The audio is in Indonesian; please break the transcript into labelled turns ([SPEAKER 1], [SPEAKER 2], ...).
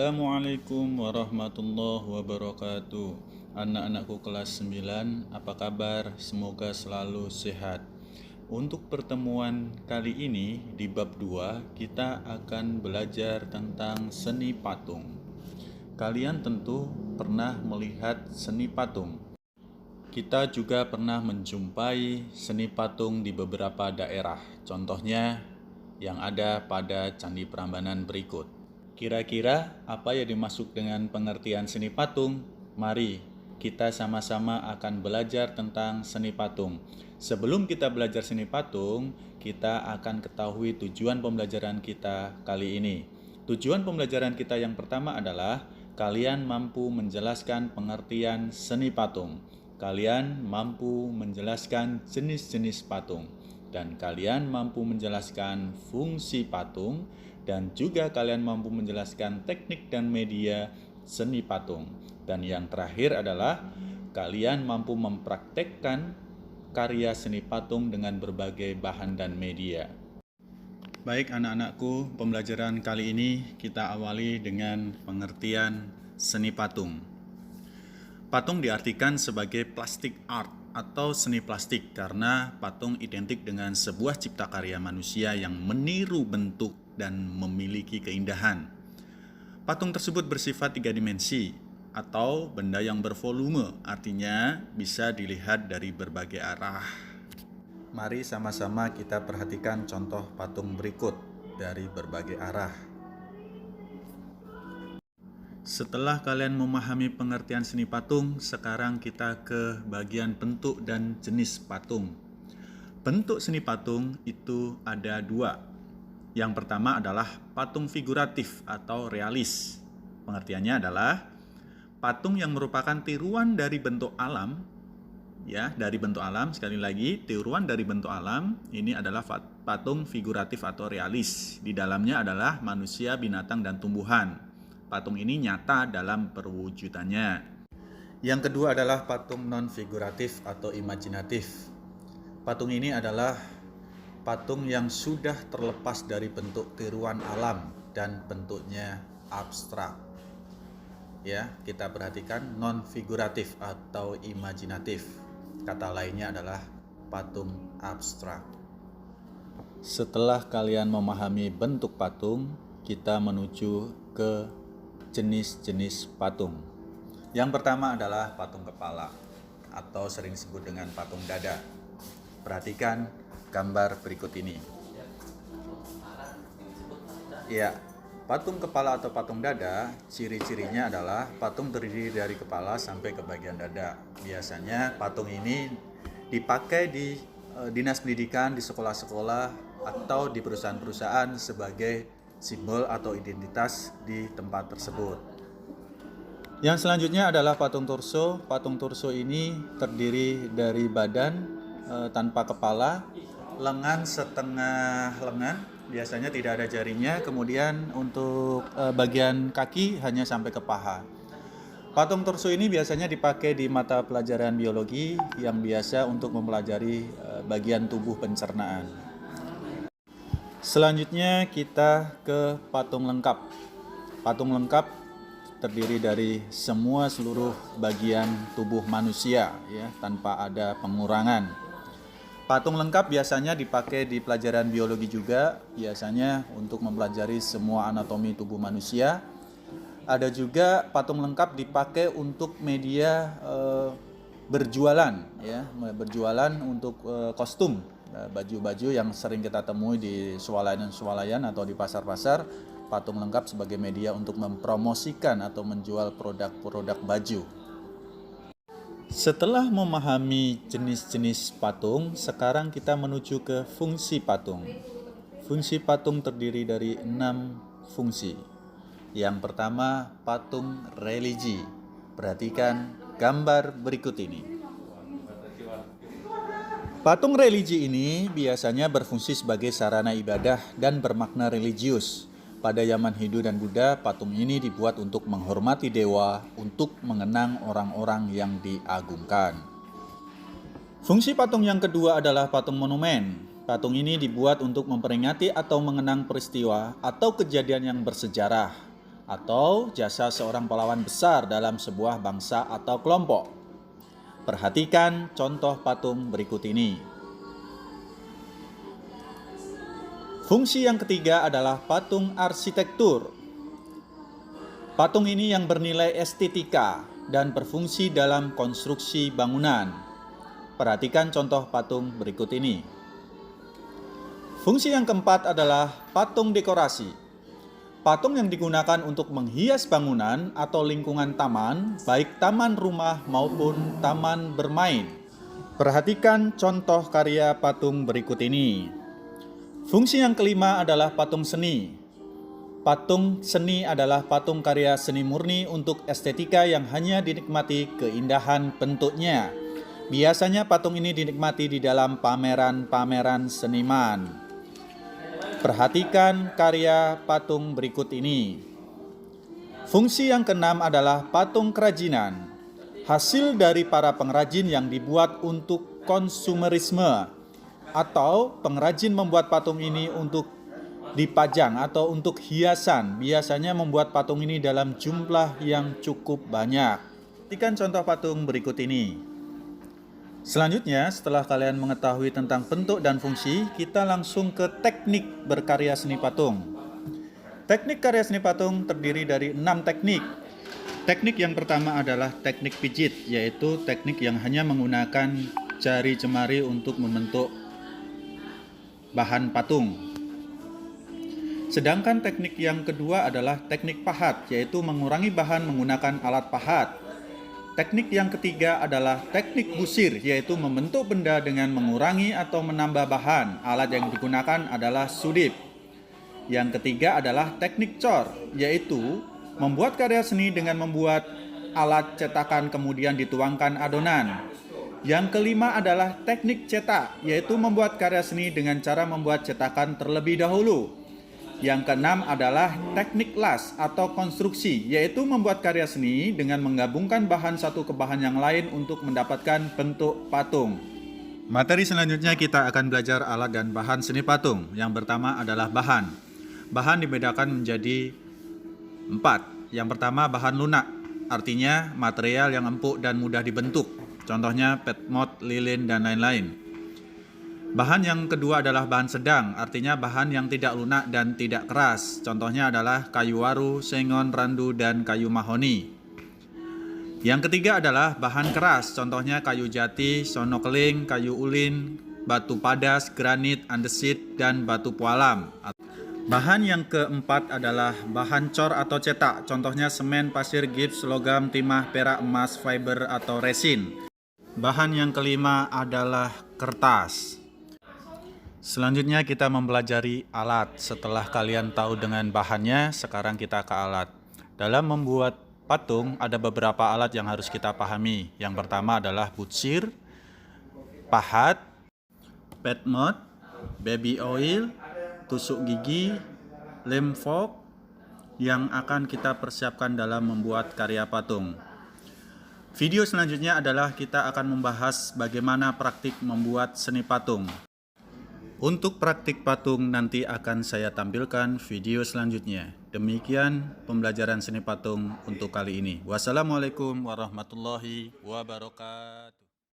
[SPEAKER 1] Assalamualaikum warahmatullahi wabarakatuh. Anak-anakku kelas 9, apa kabar? Semoga selalu sehat. Untuk pertemuan kali ini di bab 2 kita akan belajar tentang seni patung. Kalian tentu pernah melihat seni patung. Kita juga pernah menjumpai seni patung di beberapa daerah. Contohnya yang ada pada Candi Prambanan berikut. Kira-kira apa yang dimaksud dengan pengertian seni patung? Mari kita sama-sama akan belajar tentang seni patung. Sebelum kita belajar seni patung, kita akan ketahui tujuan pembelajaran kita kali ini. Tujuan pembelajaran kita yang pertama adalah kalian mampu menjelaskan pengertian seni patung. Kalian mampu menjelaskan jenis-jenis patung. Dan kalian mampu menjelaskan fungsi patung, dan juga kalian mampu menjelaskan teknik dan media seni patung. Dan yang terakhir adalah kalian mampu mempraktekkan karya seni patung dengan berbagai bahan dan media. Baik anak-anakku, pembelajaran kali ini kita awali dengan pengertian seni patung. Patung diartikan sebagai plastic art atau seni plastik karena patung identik dengan sebuah cipta karya manusia yang meniru bentuk dan memiliki keindahan. Patung tersebut bersifat 3 dimensi atau benda yang bervolume, artinya bisa dilihat dari berbagai arah. Mari sama-sama kita perhatikan contoh patung berikut dari berbagai arah. Setelah kalian memahami pengertian seni patung, sekarang kita ke bagian bentuk dan jenis patung. Bentuk seni patung itu ada 2. Yang pertama adalah patung figuratif atau realis. Pengertiannya adalah patung yang merupakan tiruan dari bentuk alam, ya, dari bentuk alam. Sekali lagi, tiruan dari bentuk alam. Ini adalah patung figuratif atau realis. Di dalamnya adalah manusia, binatang, dan tumbuhan. Patung ini nyata dalam perwujudannya. Yang kedua adalah patung non-figuratif atau imajinatif. Patung ini adalah patung yang sudah terlepas dari bentuk tiruan alam dan bentuknya abstrak. Ya, kita perhatikan non-figuratif atau imajinatif. Kata lainnya adalah patung abstrak. Setelah kalian memahami bentuk patung, kita menuju ke jenis-jenis patung. Yang pertama adalah patung kepala atau sering disebut dengan patung dada. Perhatikan gambar berikut ini. Ya, patung kepala atau patung dada, ciri-cirinya adalah patung terdiri dari kepala sampai ke bagian dada. Biasanya patung ini dipakai di dinas pendidikan, di sekolah-sekolah, atau di perusahaan-perusahaan sebagai simbol atau identitas di tempat tersebut. Yang selanjutnya adalah patung torso. Patung torso ini terdiri dari badan tanpa kepala, lengan setengah lengan, biasanya tidak ada jarinya, kemudian untuk bagian kaki hanya sampai ke paha. Patung torso ini biasanya dipakai di mata pelajaran biologi yang biasa untuk mempelajari bagian tubuh pencernaan. Selanjutnya kita ke patung lengkap. Patung lengkap terdiri dari seluruh bagian tubuh manusia, ya, tanpa ada pengurangan. Patung lengkap biasanya dipakai di pelajaran biologi juga, biasanya untuk mempelajari semua anatomi tubuh manusia. Ada juga patung lengkap dipakai untuk media berjualan, ya, berjualan untuk kostum, baju-baju yang sering kita temui di swalayan atau di pasar-pasar. Patung lengkap sebagai media untuk mempromosikan atau menjual produk-produk baju. Setelah memahami jenis-jenis patung, sekarang kita menuju ke fungsi patung. Fungsi patung terdiri dari 6 fungsi. Yang pertama, patung religi. Perhatikan gambar berikut ini. Patung religi ini biasanya berfungsi sebagai sarana ibadah dan bermakna religius. Pada zaman Hindu dan Buddha, patung ini dibuat untuk menghormati dewa, untuk mengenang orang-orang yang diagungkan. Fungsi patung yang kedua adalah patung monumen. Patung ini dibuat untuk memperingati atau mengenang peristiwa atau kejadian yang bersejarah. atau jasa seorang pahlawan besar dalam sebuah bangsa atau kelompok. Perhatikan contoh patung berikut ini. Fungsi yang ketiga adalah patung arsitektur. Patung ini yang bernilai estetika dan berfungsi dalam konstruksi bangunan. Perhatikan contoh patung berikut ini. Fungsi yang keempat adalah patung dekorasi. Patung yang digunakan untuk menghias bangunan atau lingkungan taman, baik taman rumah maupun taman bermain. Perhatikan contoh karya patung berikut ini. Fungsi yang kelima adalah patung seni. Patung seni adalah patung karya seni murni untuk estetika yang hanya dinikmati keindahan bentuknya. Biasanya patung ini dinikmati di dalam pameran-pameran seniman. Perhatikan karya patung berikut ini. Fungsi yang keenam adalah patung kerajinan. Hasil dari para pengrajin yang dibuat untuk konsumerisme, atau pengrajin membuat patung ini untuk dipajang atau untuk hiasan. Biasanya membuat patung ini dalam jumlah yang cukup banyak. Perhatikan contoh patung berikut ini. Selanjutnya, setelah kalian mengetahui tentang bentuk dan fungsi, kita langsung ke teknik berkarya seni patung. Teknik karya seni patung terdiri dari 6 teknik. Teknik yang pertama adalah teknik pijit, yaitu teknik yang hanya menggunakan jari jemari untuk membentuk bahan patung. Sedangkan teknik yang kedua adalah teknik pahat, yaitu mengurangi bahan menggunakan alat pahat. Teknik yang ketiga adalah teknik busir, yaitu membentuk benda dengan mengurangi atau menambah bahan. Alat yang digunakan adalah sudip. Yang ketiga adalah teknik cor, yaitu membuat karya seni dengan membuat alat cetakan kemudian dituangkan adonan. Yang kelima adalah teknik cetak, yaitu membuat karya seni dengan cara membuat cetakan terlebih dahulu. Yang keenam adalah teknik las atau konstruksi, yaitu membuat karya seni dengan menggabungkan bahan satu ke bahan yang lain untuk mendapatkan bentuk patung. Materi selanjutnya kita akan belajar alat dan bahan seni patung. Yang pertama adalah bahan. Bahan dibedakan menjadi 4. Yang pertama bahan lunak, artinya material yang empuk dan mudah dibentuk. Contohnya petmot, lilin, dan lain-lain. Bahan yang kedua adalah bahan sedang, artinya bahan yang tidak lunak dan tidak keras. Contohnya adalah kayu waru, sengon, randu, dan kayu mahoni. Yang ketiga adalah bahan keras, contohnya kayu jati, sono keling, kayu ulin, batu padas, granit, andesit, dan batu pualam. Bahan yang keempat adalah bahan cor atau cetak, contohnya semen, pasir, gips, logam, timah, perak, emas, fiber, atau resin. Bahan yang kelima adalah kertas. Selanjutnya kita mempelajari alat. Setelah kalian tahu dengan bahannya, sekarang kita ke alat. Dalam membuat patung ada beberapa alat yang harus kita pahami. Yang pertama adalah butsir, pahat, petmot, baby oil, tusuk gigi, lem fork yang akan kita persiapkan dalam membuat karya patung. Video selanjutnya adalah kita akan membahas bagaimana praktik membuat seni patung. Untuk praktik patung nanti akan saya tampilkan video selanjutnya. Demikian pembelajaran seni patung untuk kali ini. Wassalamualaikum warahmatullahi wabarakatuh.